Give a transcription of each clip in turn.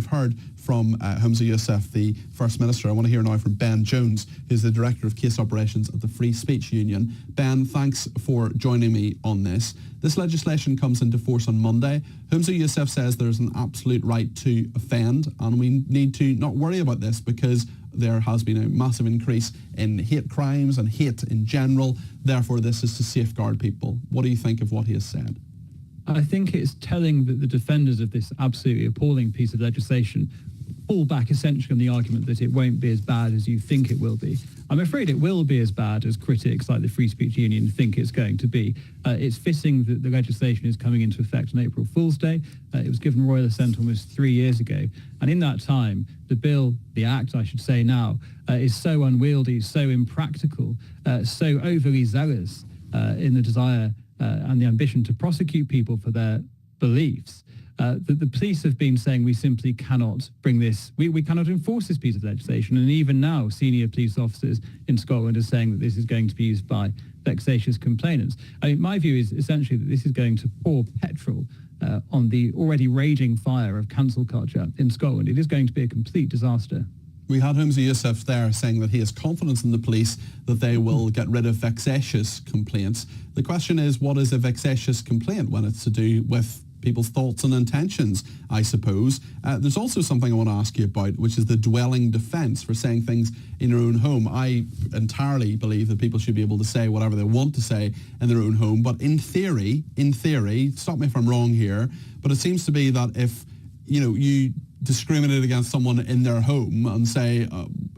we've heard from Humza Yousaf, the First Minister. I want to hear now from Ben Jones, who's the Director of Case Operations at the Free Speech Union. Ben, thanks for joining me on this. This legislation comes into force on Monday. Humza Yousaf says there's an absolute right to offend, and we need to not worry about this because there has been a massive increase in hate crimes and hate in general. Therefore, this is to safeguard people. What do you think of what he has said? I think it's telling that the defenders of this absolutely appalling piece of legislation fall back essentially on the argument that it won't be as bad as you think it will be. I'm afraid it will be as bad as critics like the Free Speech Union think it's going to be. It's fitting that the legislation is coming into effect on April Fool's Day. It was given royal assent almost 3 years ago. And in that time, the act, I should say now, is so unwieldy, so impractical, so overly zealous in the desire and the ambition to prosecute people for their beliefs, that the police have been saying we simply cannot bring this, we cannot enforce this piece of legislation. And even now, senior police officers in Scotland are saying that this is going to be used by vexatious complainants. I mean, my view is essentially that this is going to pour petrol on the already raging fire of cancel culture in Scotland. It is going to be a complete disaster. We had Humza Yousaf there saying that he has confidence in the police that they will get rid of vexatious complaints. The question is, what is a vexatious complaint when it's to do with people's thoughts and intentions, I suppose? There's also something I want to ask you about, which is the dwelling defence for saying things in your own home. I entirely believe that people should be able to say whatever they want to say in their own home. But in theory, stop me if I'm wrong here, but it seems to be that if you discriminate against someone in their home and say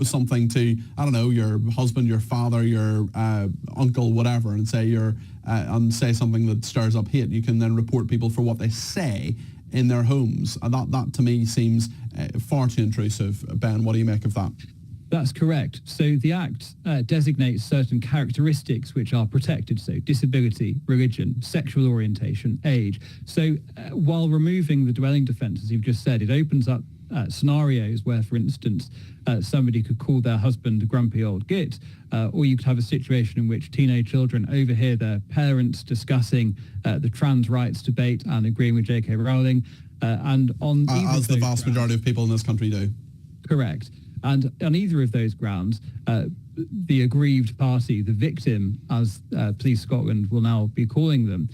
something to, I don't know, your husband, your father, your uncle, whatever, and say something that stirs up hate, you can then report people for what they say in their homes. And that to me seems far too intrusive. Ben, what do you make of that? That's correct. So the Act designates certain characteristics which are protected, so disability, religion, sexual orientation, age. So while removing the dwelling defence, as you've just said, it opens up scenarios where, for instance, somebody could call their husband a grumpy old git, or you could have a situation in which teenage children overhear their parents discussing the trans rights debate and agreeing with J.K. Rowling. And on as the vast majority of people in this country do. Correct. And on either of those grounds, the aggrieved party, the victim, as Police Scotland will now be calling them,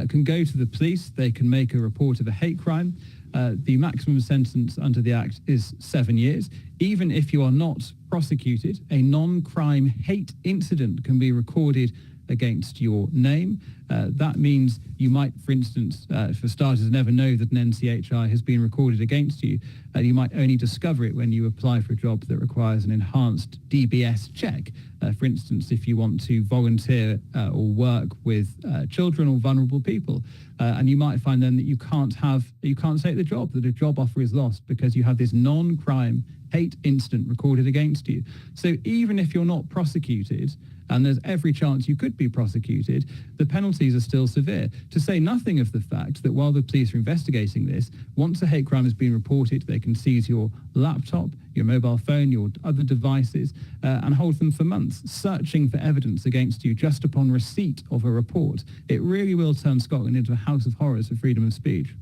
can go to the police. They can make a report of a hate crime. The maximum sentence under the Act is 7 years. Even if you are not prosecuted, a non-crime hate incident can be recorded against your name. That means you might, for instance, for starters, never know that an NCHI has been recorded against you. You might only discover it when you apply for a job that requires an enhanced DBS check. For instance, if you want to volunteer or work with children or vulnerable people, and you might find then that you can't take the job, that a job offer is lost because you have this non-crime hate incident recorded against you. So even if you're not prosecuted, and there's every chance you could be prosecuted, the penalties are still severe. To say nothing of the fact that while the police are investigating this, once a hate crime has been reported, they can seize your laptop, your mobile phone, your other devices, and hold them for months, searching for evidence against you just upon receipt of a report. It really will turn Scotland into a house of horrors for freedom of speech.